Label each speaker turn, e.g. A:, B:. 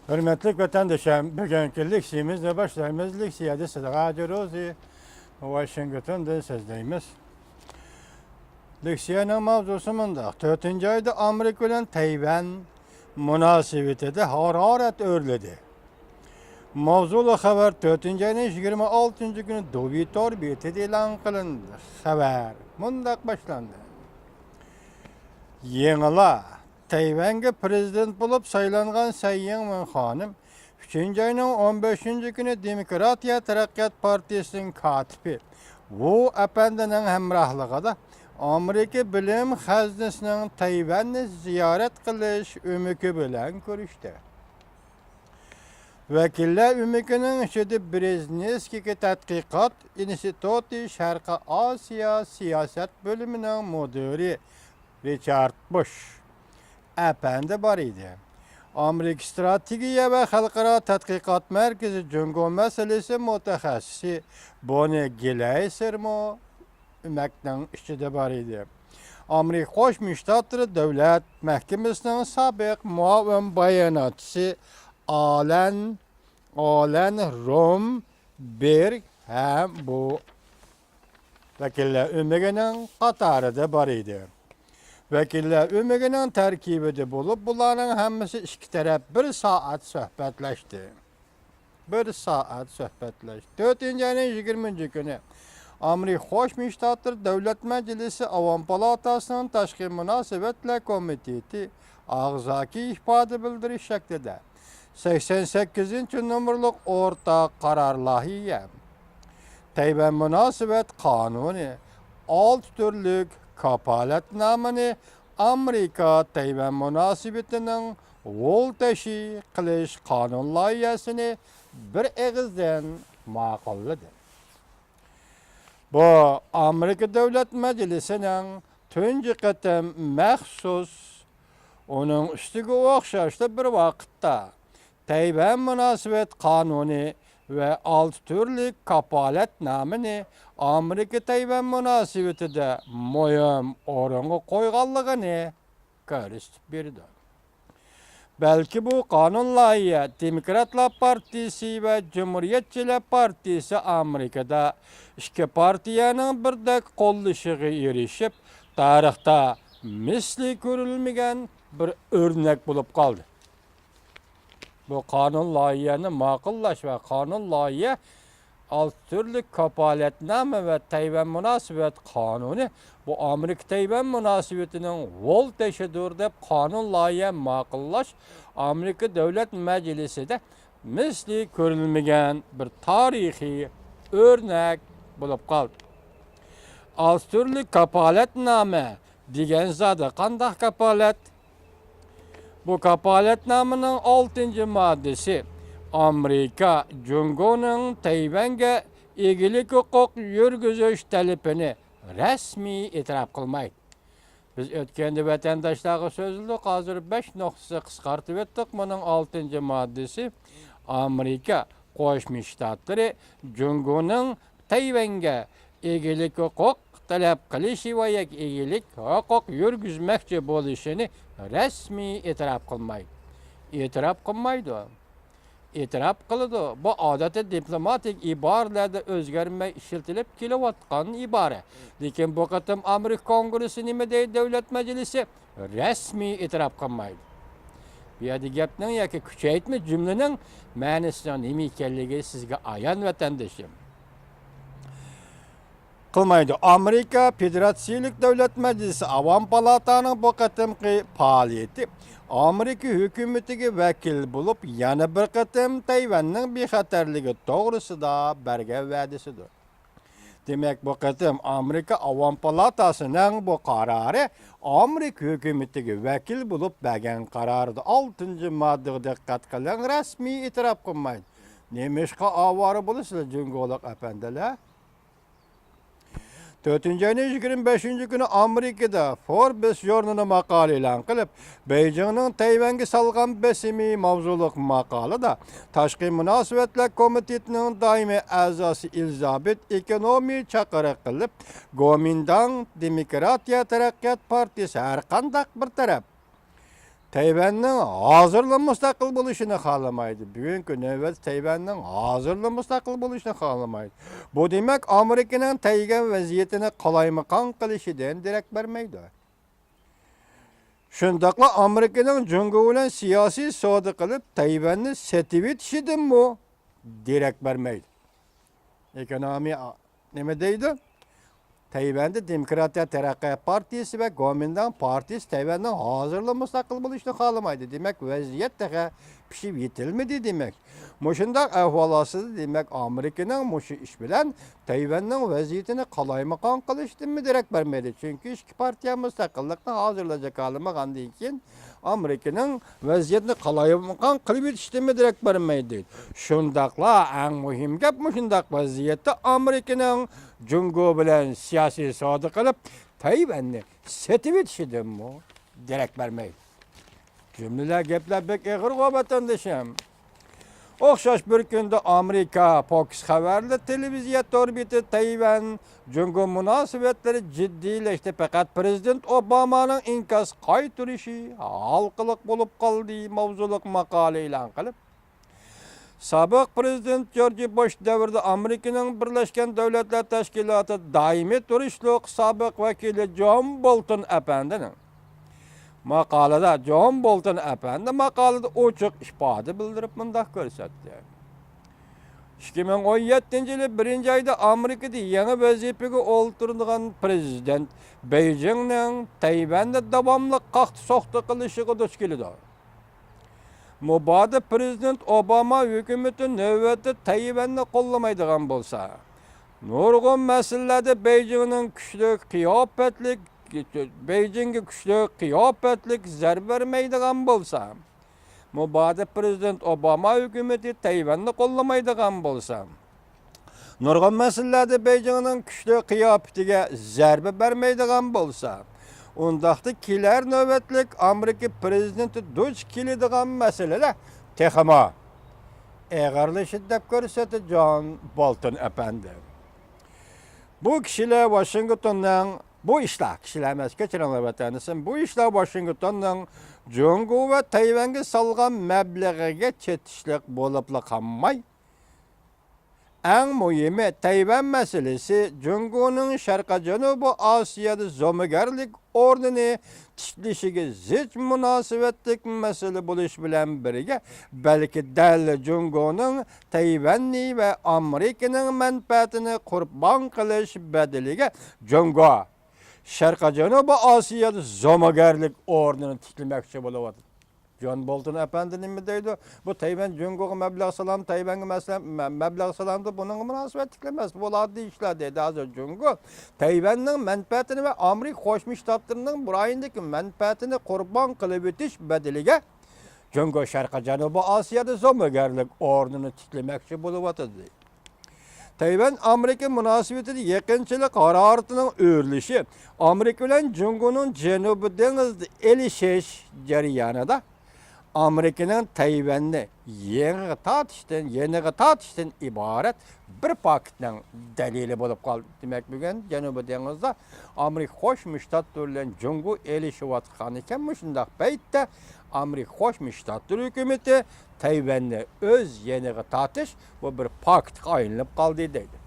A: Hürmetli vatandaşım, bugünkü leksiyemizle başlayımız. Leksiyede size Radio Rosie, Washington'da sizdeyimiz. Leksiyenin mavzusu mundaq. 4. ayda Amerika bilen Tayvan münasebetide hararet örledi. Mavzulu haber 4. ayının 26. günü Dovitor Beti elan kılındı. Haber mundaq başlandı. Yeniler. Tayvan'ga prezident bulup saylangan Tsai Ing-wen hanım 3. ayının 15. günü Demokratiya Taraqqiyat Partiyasının katibi Wu Apendinin hemrahlığında Amerika Bilim Hazinesining Tayvan'ni ziyorat qilish umidi bilan ko'rishdi. Vakillar umidining ichida Brezhnevskiy tadqiqot instituti Sharqiy Osiyo siyosat bo'limining mudiri Richard Bush Apandi bor edi. Amerika Strategiya va Xalqaro tadqiqot markazi Jungo masalasi mutaxassisi Bonnie Gleisermo umakning ichida bor edi. Amerika Qo'shma Shtatlari Davlat Mahkamasining sobiq muavin bayonotchisi Alan Romberg ham bu vakillar umidining qatorida bor edi. Vakillar umidining tarkibida bo'lib, bularning hammasi ikki taraf 1 soat suhbatlashdi. 1 soat suhbatlashdi. 4. ayning 20. kuni Amerika Qo'shma Shtatlari Davlat Majlisi Avam palatasining tashqi munosabatlar komiteti og'zaki ifoda bildirish shaklida 88. nomerlik o'rtaq qaror loyiha Tayvan munosabat qonuni 6 turlik kapolatnomani Amerika Tayvan munosabatining yo'l tashi qilish qonun loyihasini bir og'izdan ma'qulladi. Bu Amerika Davlat Majlisining tunji qatam maxsus uning ustiga o'xshashda bir vaqtda Tayvan munosabat qonuni ve 6 turlik kapolatnomani Amerika Tayvan munosabatida muhim o'ringa qo'yganligini ko'rsatib berdi. Balki bu qonun loyiha Demokratlar Partiyasi ve Cumhuriyetçiler Partiyasi Amerikada ikki partiyaning birdek qo'llashiga erishib, tarixda misli ko'rilmagan bir o'rnak bo'lib qoldi. Bu qonun loyihani ma'qullash va qonun loyiha 6 turlik kapolatnoma va Tayvan munosabat qonuni bu Amerika Tayvan munosabatining yo'l tashidir deb qonun loyiha ma'qullash Amerika Davlat Majlisida misli ko'rilmagan bir tarixiy o'rnak bo'lib qoldi. 6 turlik kapolatnoma degan zot qanday kapolat? Bu kapolatnomaning 6. moddasi Amerika Jungoning Tayvanga egilik huquq yurgizish talabini rasmiy e'tirof qilmaydi. Biz o'tganda vatandoshlarga so'zildik, hozir 5 nuqtasi qisqartib o'tdik. Buning 6. moddasi Amerika Qo'shma Shtatlari Jungoning Tayvanga egilik huquq talab qilishi va egilik huquq yurgizmoqchi bo'lishini rasmiy e'tirof qilmaydi. E'tirof qilmaydi. E'tirof qiladi. Bu odatda diplomatik iboralarda o'zgarmay ishlatilib kelayotgan ibora. Lekin bu qatam Amerika Kongresi nima deydi? Davlat Majlisi rasmiy e'tirof qilmaydi. Bu yerda gapning yoki kuchaytma jumlaning ma'nisi nima ekanligi sizga ayon vatandoshim. Qilmaydi. Amerika Federatsiyalik Davlat Majlisi Avam palataning bu qatimqi faoliyati Amerika hukumatiga vakil bo'lib, yana bir qatim Tayvanning bexatarligi to'g'risida bergan va'dasidir. Demak, bu qatim Amerika Avam palatasining bu qarori Amerika hukumatiga vakil bo'lib bergan qarorda 6. moddaga diqqat qiling, rasmiy e'tirof qilmaydi. Nemishqa avvora bo'lasizlar, Jungolik apandalar? 4. ayning 25. günü Amerikada Forbes jurnali maqola e'lon qilib, Beijingning Tayvanga solgan besimi mavzuliq maqolada Tashqi munosabatlar komitetining doimiy a'zosi Elizabet Ekonomi chaqiriq qilib, Kuomintang Demokratiya Taraqqiyot Partiyasi har qanday bir taraf Tayvan'ın hazırlı müstakil buluşunu xalamaydı. Bugünkü növbet Tayvan'ın hazırlı müstakil buluşunu xalamaydı. Bu demek Amerika'nın Tayvan vaziyetini qalaymakan qilishiden direkt vermeydi. Şundaqla Amerika'nın Cungu bilen siyasi savdo qilib Tayvan'ni setib etishidin bu direkt vermeydi. Ekonomi nima deydi? Tayvan'da Demokratiya Taraqqiyot Partiyasi ve Kuomintang Partiyasi Tayvan'dan hazırlı müstakil buluşunu xalamaydı. Demek vaziyet daha pişib yetilmedi demek. Muşundaq ahvalası demek Amerika'nın muşu iş bilen Tayvan'ın vaziyetini qalaymakan qilishni direkt vermedi. Çünkü iki partiya müstakillikni hazırlayacak alamagandan keyin Amerika'nın vaziyetini qalaymakan qilib etishni direkt vermeydi. Şundaqla en muhim gap muşundaq vaziyette Amerika'nın Cungu bilen siyasi savdo qilib Tayvan'ni setib etishidin bu direkt vermeydi. Cümleler gepler bek eğir vatandaşım. Oxşaş bir günde Amerika Fox haberli televizyon orbiti Tayvan Cungu münasebetleri ciddileşti. Fakat Prezident Obama'nın inkas qaytırışı halkılık bulup kaldığı mavzuluk makale ilan kılıp Sabık Prezident George Bush devrinde Amerika'nın Birleşken Devletler Teşkilatı daimi turistlik sabık vekili John Bolton efendinin makalada John Bolton efendi makalada açık ifade bildirip mındak görsetti. 2017 yılı 1. ayda Amerika'da yeni vazifege olturduğun Prezident Beijing'nin Tayvan'da devamlı qaxtı soxtu qilishige duch keldi. Mubada Prezident Obama hükümeti növbette Tayvan'ni qo'llamaydigan bolsa, nurg'un masalada Beijing'nin kuchli qiyofetlik Beijing'e kuchli qiyofetlik zarb vermeydigan bolsa, mubada Prezident Obama hükümeti Tayvan'ni qo'llamaydigan bolsa, nurg'un masalada Beijing'nin kuchli qiyofetiga zarb vermeydigan bolsa, undaqda kelar növbetlik Amerika prezidenti duch keladigan masalalar texama eğerleşit deb ko'rsatdi John Bolton efendi. Bu kişiler Washington'dan bu işler kişiler emas, kechiringlar vatandaşım, bu işler Washington'dan Cungu ve Tayvan'a salgan mablag'iga chetishlik bo'libla qolmay, en muhimi Tayvan meselesi Cungu'nun Şarkı Janubu Asya'da zomigarlik ordini tişlişige zıç münasebetlik mesele buluş bilen birge belki deli Cungu'nun Tayvan'ni ve Amerika'nın menfaatini kurban kılış bedelige Cungu Şarkı Janubu Asya'da zomigarlik ordini tişlemekçi buluvadı. John Bolton efendinin mi deydi? Bu Tayvan Cungu'ya meblağ salam, Tayvan'a meblağ salamdı. Bunun münasebet tiklemez. Bu adlı işler dedi hazır Cungu. Tayvan'ın menfaatini ve Amerika Koşmuş Ştatlarının burayındaki menfaatini kurban kılıp etiş bedelige Cungu Şarkı Janubu Asya'da zomigarlik ordunu tiklemekçi buluvadı. Tayvan Amerika münasebeti yakınçılık hararetinin örülüşü Amerika ile Cungu'nun Cenubu Deniz'de elişeş jarayonida Amerika'nın Tayvan'ı yeni tartıştan ibaret bir paketning dalili bo'lib qoldi. Demek bugün Janubiy dengizda Amerika Qo'shma Shtatlar bilan Cungu elishayotgan ekan. Shundaq paytda Amerika Qo'shma Shtatlar hukumati Tayvan'ni o'z yeniga tortish bu bir paktga aylanib qoldi deydi.